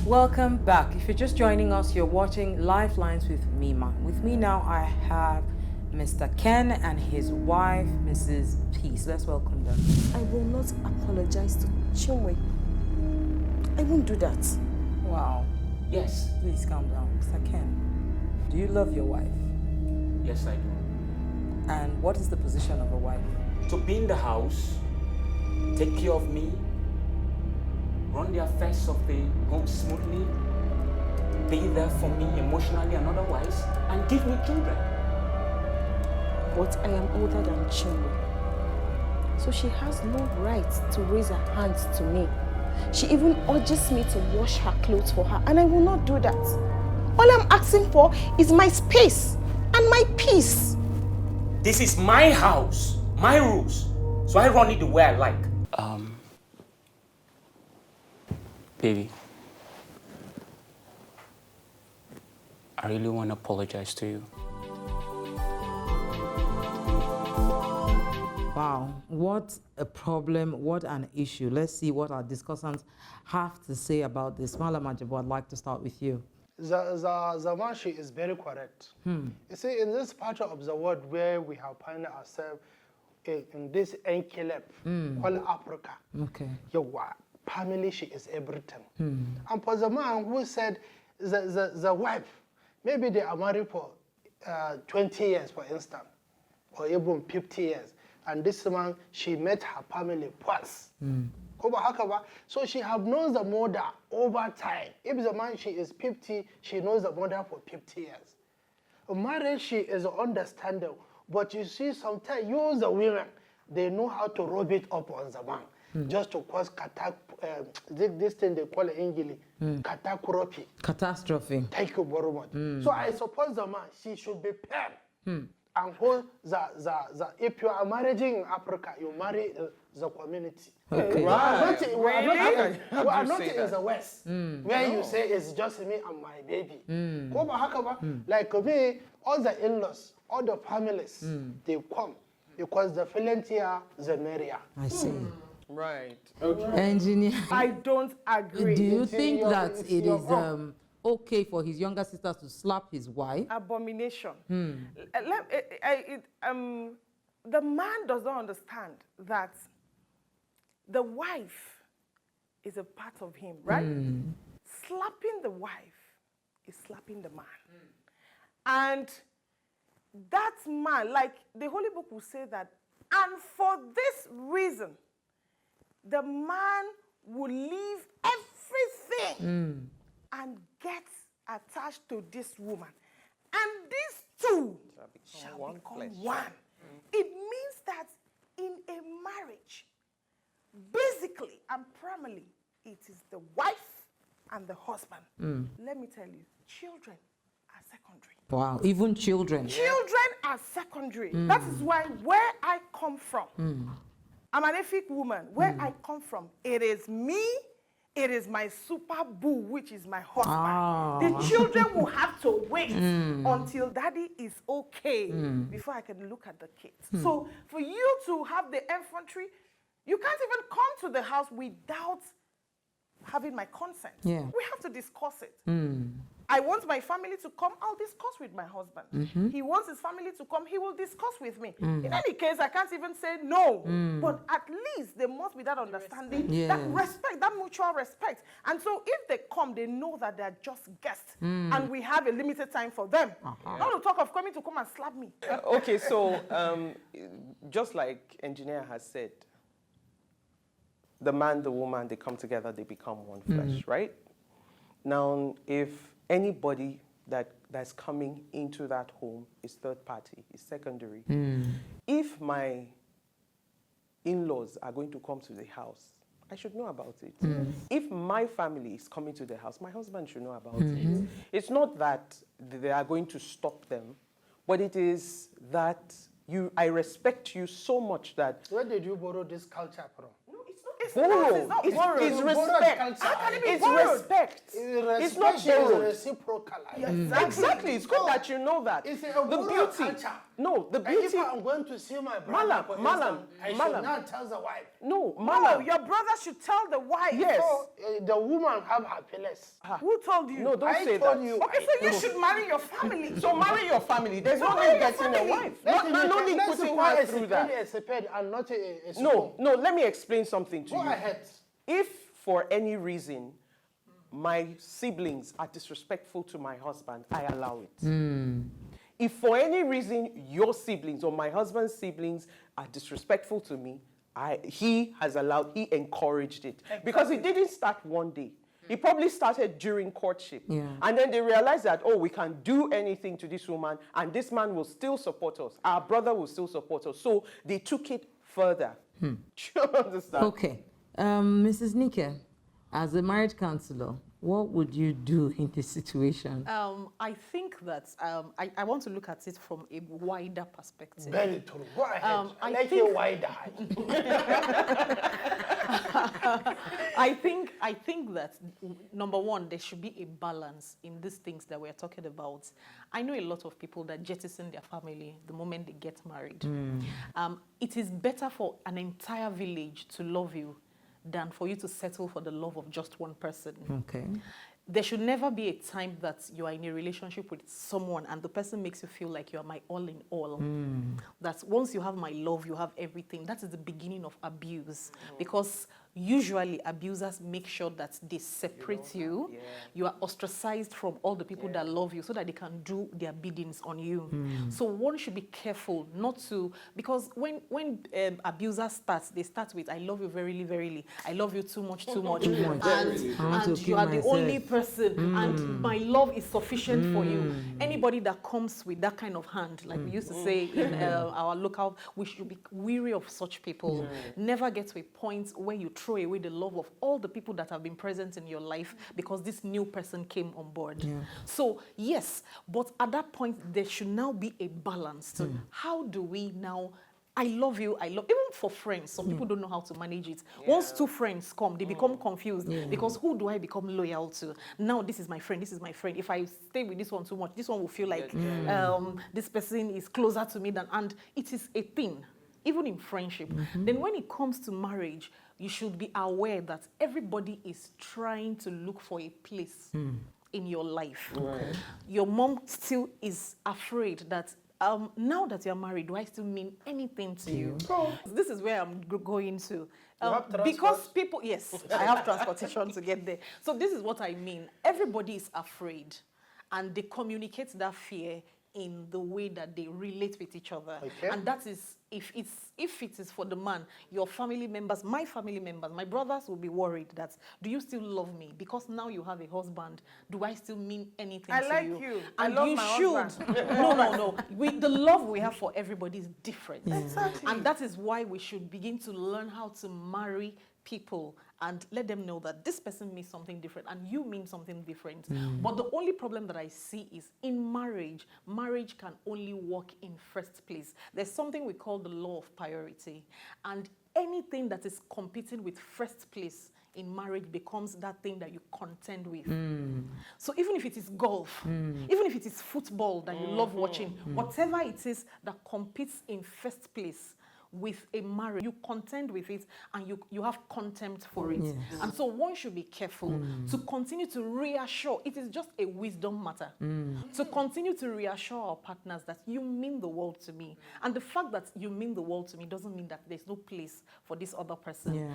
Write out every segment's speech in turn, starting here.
Welcome back. If you're just joining us, you're watching Lifelines with Mima. With me now, I have Mr. Ken and his wife, Mrs. Peace. Let's welcome them. I will not apologize to Chinwe. I won't do that. Wow. Yes. Please calm down. Mr. Ken, do you love your wife? Yes, I do. And what is the position of a wife? To be in the house, take care of me, run the affairs of the home smoothly, be there for me emotionally and otherwise, and give me children. But I am older than Chinwe. So she has no right to raise her hands to me. She even urges me to wash her clothes for her, and I will not do that. All I'm asking for is my space and my peace. This is my house, my rules, so I run it the way I like. Baby, I really want to apologize to you. Wow, what a problem, what an issue. Let's see what our discussants have to say about this. Malam Ajibu, I'd like to start with you. Zamashi is very correct. You see, in this part of the world where we have found ourselves in this enclave called Africa, your family, she is everything. And for the man who said the wife, maybe they are married for 20 years, for instance, or even 50 years. And this man, she met her family once. So she have known the mother over time. If the man, she is 50, she knows the mother for 50 years. A marriage, she is understanding. But you see, sometimes you, the women, they know how to rub it up on the man. Just to cause this thing they call it in English, catastrophe. Thank you very much. So I suppose the man, she should be paired. And hold if you are marrying in Africa, you marry the community. Okay. We are not in the West, where you say it's just me and my baby. Like me, all the in-laws, all the families, they come because the plentier, the merrier. I see. Right. Okay. Engineer. I don't agree. Do you think that it is okay for his younger sisters to slap his wife? Abomination. The man does not understand that the wife is a part of him, right? Slapping the wife is slapping the man. And that man, like the Holy Book will say that, and for this reason, the man will leave everything and get attached to this woman. And these two shall become one. It means that in a marriage, basically and primarily, it is the wife and the husband. Let me tell you, children are secondary. Wow, even children. Children are secondary. That is why where I come from, I'm an Efik woman. Where I come from, it is me, it is my super boo, which is my husband. The children will have to wait until daddy is okay before I can look at the kids. So for you to have the infantry, you can't even come to the house without having my consent. Yeah. We have to discuss it. I want my family to come, I'll discuss with my husband. He wants his family to come, he will discuss with me. In any case, I can't even say no. But at least there must be that understanding, that respect, that mutual respect. And so if they come, they know that they're just guests. And we have a limited time for them. Not to talk of coming to come and slap me. Okay, so just like engineer has said, the man, the woman, they come together, they become one flesh, right? Now, if anybody that's coming into that home is third party, is secondary. If my in-laws are going to come to the house, I should know about it. If my family is coming to the house, my husband should know about it. It's not that they are going to stop them, but it is that I respect you so much that... Where did you borrow this culture from? borrow. It's not It's borrowed. respect. How can it be It's borrowed? respect. It's not Respect is borrowed. reciprocal. Exactly. It's good that you know that. It's a The borrowed beauty. culture. No, the And if beauty. I'm going to see my brother, for instance, I should Malam. not tell the wife. No, No, Malam. your brother should tell the wife. Yes. So the woman have her feelings. Who told you? No, don't I say told that. you. Okay, so you should marry your family. So marry your family. There's no marry need your getting a family. wife. No need putting her through that. A spade and not a spoon. No, let me explain something to Go you. ahead. If for any reason my siblings are disrespectful to my husband, I allow it. If for any reason your siblings or my husband's siblings are disrespectful to me, he encouraged it. Because it didn't start one day. It probably started during courtship. Yeah. And then they realized that, we can do anything to this woman and this man will still support us. Our brother will still support us. So they took it further. Do you understand? Okay. Mrs. Nike, as a marriage counselor, what would you do in this situation? I think that I want to look at it from a wider perspective. Very true. Go ahead. I like think- a wider. I think that number one, there should be a balance in these things that we're talking about. I know a lot of people that jettison their family the moment they get married. It is better for an entire village to love you than for you to settle for the love of just one person. Okay. There should never be a time that you are in a relationship with someone and the person makes you feel like you are my all in all. That once you have my love, you have everything. That is the beginning of abuse. Because usually abusers make sure that they separate you. You are ostracized from all the people that love you so that they can do their biddings on you. So one should be careful not to, because when abusers start, they start with, I love you verily, verily. I love you too much, too much. Too much. I want to And kill you are the only myself. person and my love is sufficient for you. Anybody that comes with that kind of hand, like we used to say in our local, we should be weary of such people. Never get to a point where you throw away the love of all the people that have been present in your life because this new person came on board. So yes, but at that point there should now be a balance to how do we now, I love you, even for friends, some people don't know how to manage it. Once two friends come, they become confused because who do I become loyal to? Now this is my friend, this is my friend. If I stay with this one too much, this one will feel like this person is closer to me than, and it is a thing, even in friendship. Then when it comes to marriage, you should be aware that everybody is trying to look for a place in your life. Your mom still is afraid that now that you're married, do I still mean anything to you? This is where I'm going to. Because people, yes, I have transportation to get there. So this is what I mean. Everybody is afraid and they communicate that fear in the way that they relate with each other. And that is, if it is for the man, your family members, my family members, my brothers will be worried that, do you still love me? Because now you have a husband, do I still mean anything to you? I like you. And I love you my should. husband. No. The love we have for everybody is different. Exactly. And that is why we should begin to learn how to marry people and let them know that this person means something different and you mean something different. But the only problem that I see is in marriage can only work in first place. There's something we call the law of priority. And anything that is competing with first place in marriage becomes that thing that you contend with. So even if it is golf, even if it is football that you love watching, whatever it is that competes in first place with a marriage, you contend with it and you have contempt for it. And so one should be careful to continue to reassure. It is just a wisdom matter. To continue to reassure our partners that you mean the world to me. And the fact that you mean the world to me doesn't mean that there's no place for this other person.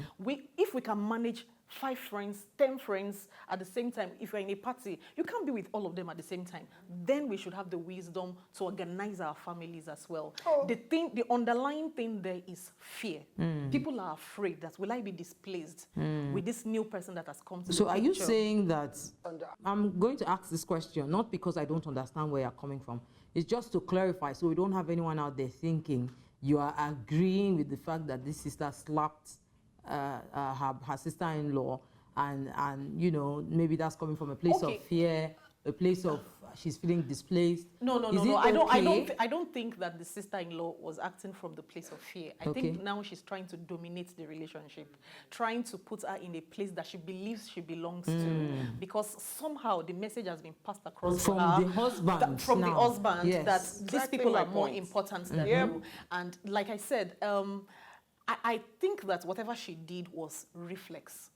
If we can manage 5 friends, 10 friends at the same time, if you're in a party, you can't be with all of them at the same time. Then we should have the wisdom to organize our families as well. The underlying thing there is fear. People are afraid that, will I be displaced with this new person that has come to So the are you picture? saying that, I'm going to ask this question, not because I don't understand where you're coming from, it's just to clarify so we don't have anyone out there thinking you are agreeing with the fact that this sister slapped her sister-in-law and maybe that's coming from a place of fear, a place of she's feeling displaced. No. Is it I don't think that the sister-in-law was acting from the place of fear. I think now she's trying to dominate the relationship, trying to put her in a place that she believes she belongs to, because somehow the message has been passed across from her, the husband. the husband, Yes. that these Exactly people my are more point. important than you. And like I said, I think that whatever she did was reflex.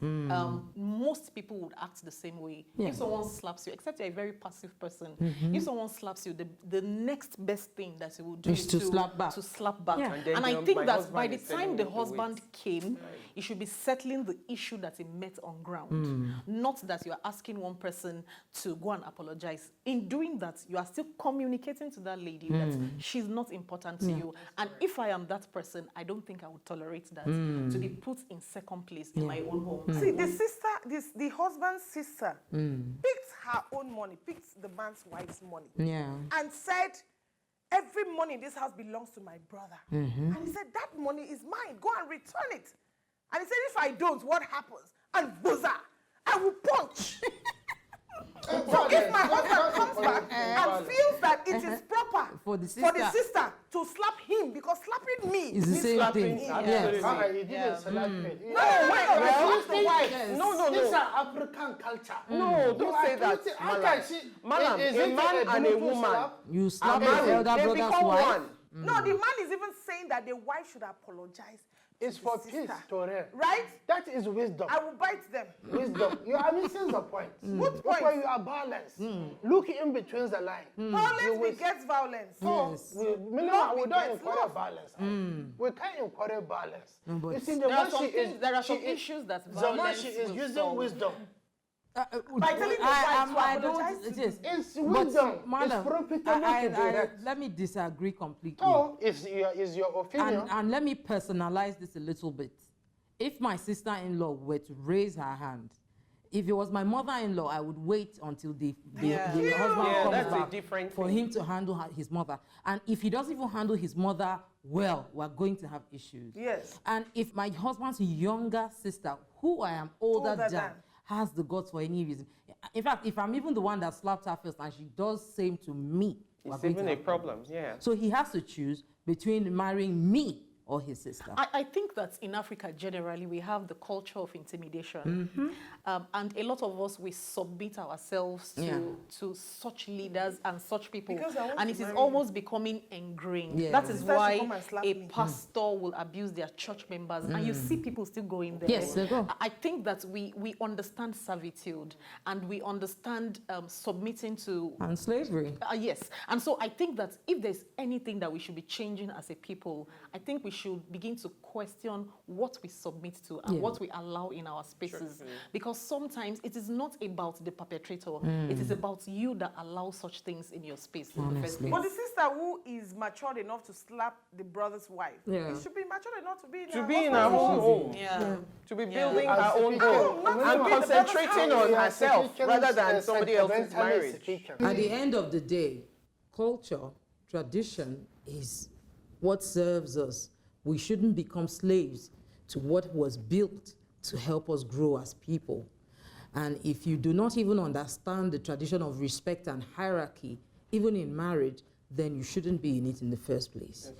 Most people would act the same way. Yeah. If someone slaps you, except you're a very passive person, if someone slaps you, the next best thing that you would do Is to slap back. To slap back. Yeah. And I think that by the time the husband weight. came, he should be settling the issue that he met on ground. Not that you are asking one person to go and apologize. In doing that, you are still communicating to that lady that she's not important to you. And if I am that person, I don't think I would tolerate that to be put in second place in my own home. See, the husband's sister picked her own money, picked the man's wife's money, and said, every money in this house belongs to my brother. And he said, that money is mine. Go and return it. And he said, if I don't, what happens? And buzzer, I will punch. So if my husband comes back and feels that it is proper For the sister to slap him, because slapping me It's the means same slapping thing. him. Yes. You didn't select me. No, wait, the wife. No. These are African culture. No, don't say that, Malam. Malam, a man and a woman. You slap are your married. elder They brother's become wife. one. No, the man is even saying that the wife should apologize. It's for peace, Torre. Right? That is wisdom. I will bite them. Wisdom. You are missing the point. Good That's why point. you are balanced. Look in between the line. Violence begets violence. Yes. We don't encourage balance. We can't encourage balance. but You see, the There are way some she is, things, there are some she is- issues that the way violence she is will using solve. wisdom. By telling the wife to I apologize don't. to Yes. It's But, wisdom. madam, It's profitable to direct. let me disagree completely. So, is your opinion. And let me personalize this a little bit. If my sister-in-law were to raise her hand, if it was my mother-in-law, I would wait until the husband Yeah, comes that's a back different for thing. him to handle his mother. And if he doesn't even handle his mother well, we're going to have issues. Yes. And if my husband's younger sister, who I am older Older than, than. has the guts for any reason. In fact, if I'm even the one that slapped her first and she does same to me, we're It's going to even a have problem, yeah. So he has to choose between marrying me or his sister. I think that in Africa, generally, we have the culture of intimidation. And a lot of us, we submit ourselves to such leaders and such people. Because I want And to it is marry almost becoming ingrained. Yeah. That is Sister should why come and slap a me. pastor will abuse their church members. And you see people still going there. Yes, they go. I think that we understand servitude and we understand submitting to And slavery. yes. And so I think that if there's anything that we should be changing as a people, I think we should begin to question what we submit to and what we allow in our spaces. Because sometimes it is not about the perpetrator. It is about you that allow such things in your space in the first place. But the sister who is matured enough to slap the brother's wife, it should be matured enough to be in her her husband's own home. Yeah. To be building her As own speaking- home not to and be the brother's concentrating house. on You are herself speaking, rather than somebody else's sentimentally marriage. speaking. At the end of the day, culture, tradition is what serves us. We shouldn't become slaves to what was built to help us grow as people. And if you do not even understand the tradition of respect and hierarchy, even in marriage, then you shouldn't be in it in the first place.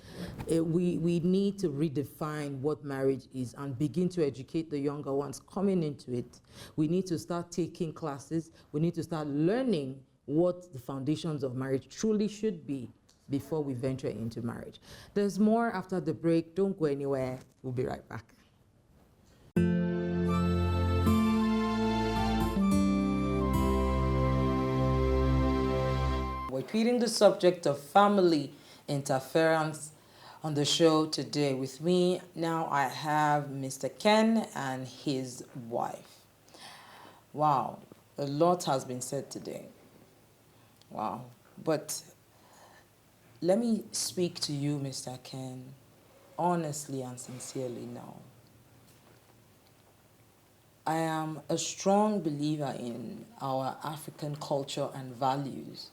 We need to redefine what marriage is and begin to educate the younger ones coming into it. We need to start taking classes. We need to start learning what the foundations of marriage truly should be before we venture into marriage. There's more after the break. Don't go anywhere. We'll be right back. We're treating the subject of family interference on the show today. With me now I have Mr. Ken and his wife. Wow, a lot has been said today. Wow, but let me speak to you, Mr. Ken, honestly and sincerely now. I am a strong believer in our African culture and values.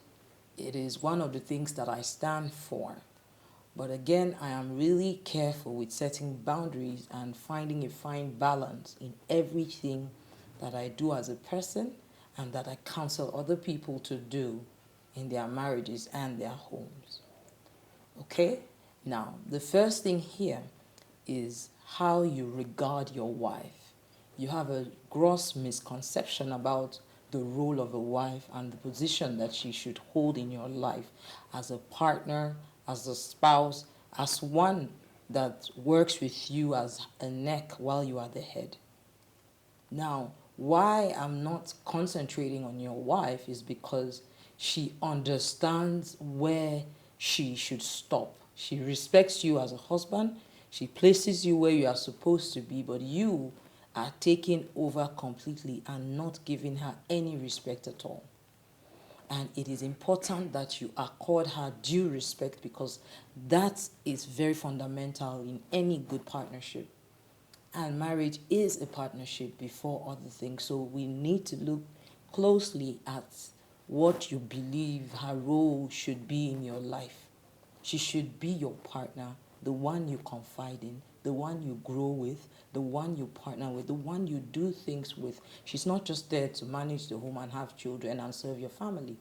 It is one of the things that I stand for. But again, I am really careful with setting boundaries and finding a fine balance in everything that I do as a person and that I counsel other people to do in their marriages and their homes. Okay? Now, the first thing here is how you regard your wife. You have a gross misconception about the role of a wife and the position that she should hold in your life as a partner, as a spouse, as one that works with you as a neck while you are the head. Now, why I'm not concentrating on your wife is because she understands where she should stop. She respects you as a husband. She places you where you are supposed to be, but you are taking over completely and not giving her any respect at all. And it is important that you accord her due respect because that is very fundamental in any good partnership. And marriage is a partnership before other things. So we need to look closely at what you believe her role should be in your life. She should be your partner, the one you confide in, the one you grow with, the one you partner with, the one you do things with. She's not just there to manage the home and have children and serve your family.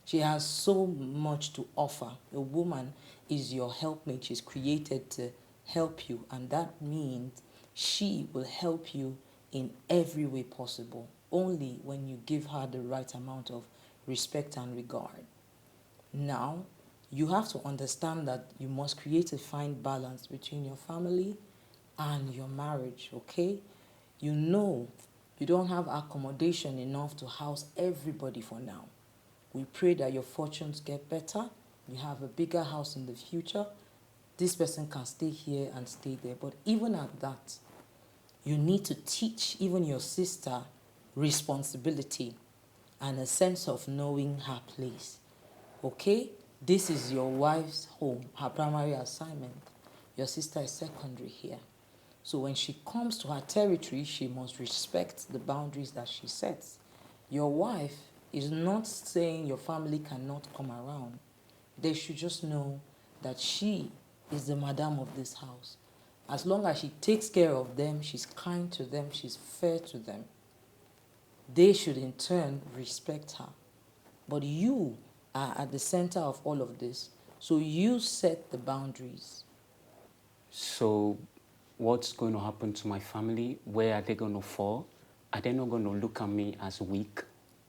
She has so much to offer. A woman is your helpmate. She's created to help you, and that means she will help you in every way possible, only when you give her the right amount of respect and regard. Now, you have to understand that you must create a fine balance between your family and your marriage, okay? You know you don't have accommodation enough to house everybody for now. We pray that your fortunes get better. You have a bigger house in the future. This person can stay here and stay there. But even at that, you need to teach even your sister responsibility and a sense of knowing her place. Okay? This is your wife's home, her primary assignment. Your sister is secondary here. So when she comes to her territory, she must respect the boundaries that she sets. Your wife is not saying your family cannot come around. They should just know that she is the madam of this house. As long as she takes care of them, she's kind to them, she's fair to them, they should in turn respect her. But you are at the center of all of this, so you set the boundaries. So what's going to happen to my family? Where are they going to fall? Are they not going to look at me as weak?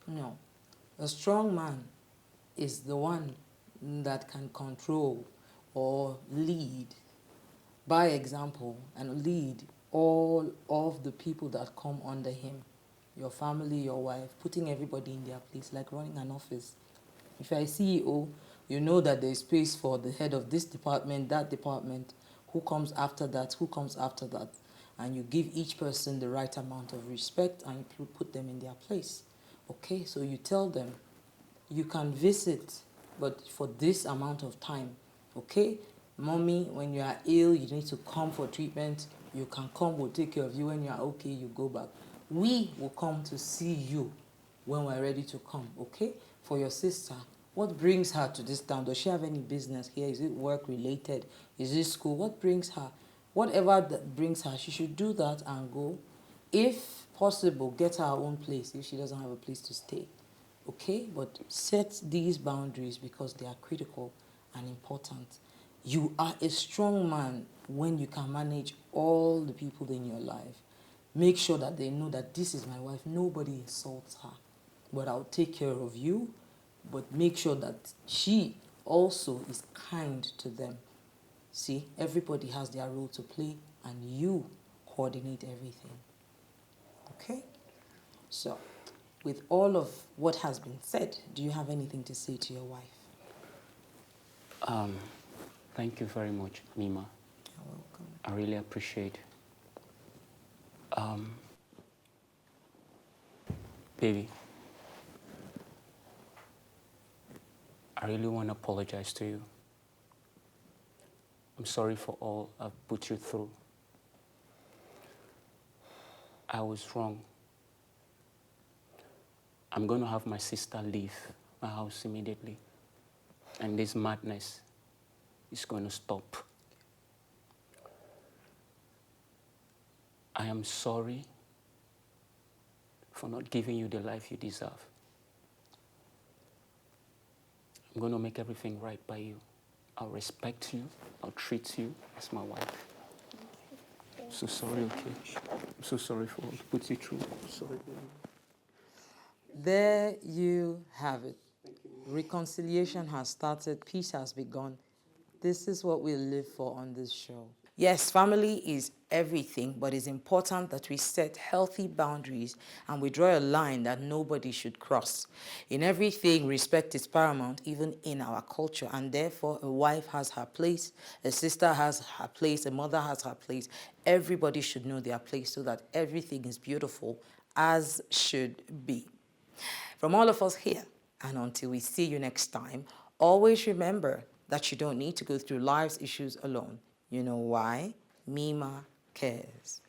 No. A strong man is the one that can control or lead by example and lead all of the people that come under him. Your family, your wife, putting everybody in their place, like running an office. If you're a CEO, you know that there's space for the head of this department, that department, who comes after that, who comes after that. And you give each person the right amount of respect and you put them in their place. Okay, so you tell them, you can visit, but for this amount of time. Okay, mommy, when you are ill, you need to come for treatment. You can come, we'll take care of you. When you are okay, you go back. We will come to see you when we're ready to come, okay? For your sister, what brings her to this town? Does she have any business here? Is it work related? Is it school? What brings her? Whatever that brings her, she should do that and go. If possible, get her own place if she doesn't have a place to stay, okay? But set these boundaries because they are critical and important. You are a strong man when you can manage all the people in your life. Make sure that they know that this is my wife. Nobody insults her. But I'll take care of you. But make sure that she also is kind to them. See, everybody has their role to play and you coordinate everything. Okay? So, with all of what has been said, do you have anything to say to your wife? Thank you very much, Mima. You're welcome. I really appreciate. Baby, I really want to apologize to you. I'm sorry for all I've put you through. I was wrong. I'm going to have my sister leave my house immediately. And this madness is going to stop. I am sorry for not giving you the life you deserve. I'm going to make everything right by you. I'll respect you. I'll treat you as my wife. I'm so sorry, okay? I'm so sorry for what I put you through. I'm sorry. There you have it. Reconciliation has started. Peace has begun. This is what we live for on this show. Yes, family is everything, but it's important that we set healthy boundaries and we draw a line that nobody should cross. In everything, respect is paramount, even in our culture, and therefore a wife has her place, a sister has her place, a mother has her place. Everybody should know their place so that everything is beautiful, as should be. From all of us here, and until we see you next time, always remember that you don't need to go through life's issues alone. You know why? Mima cares.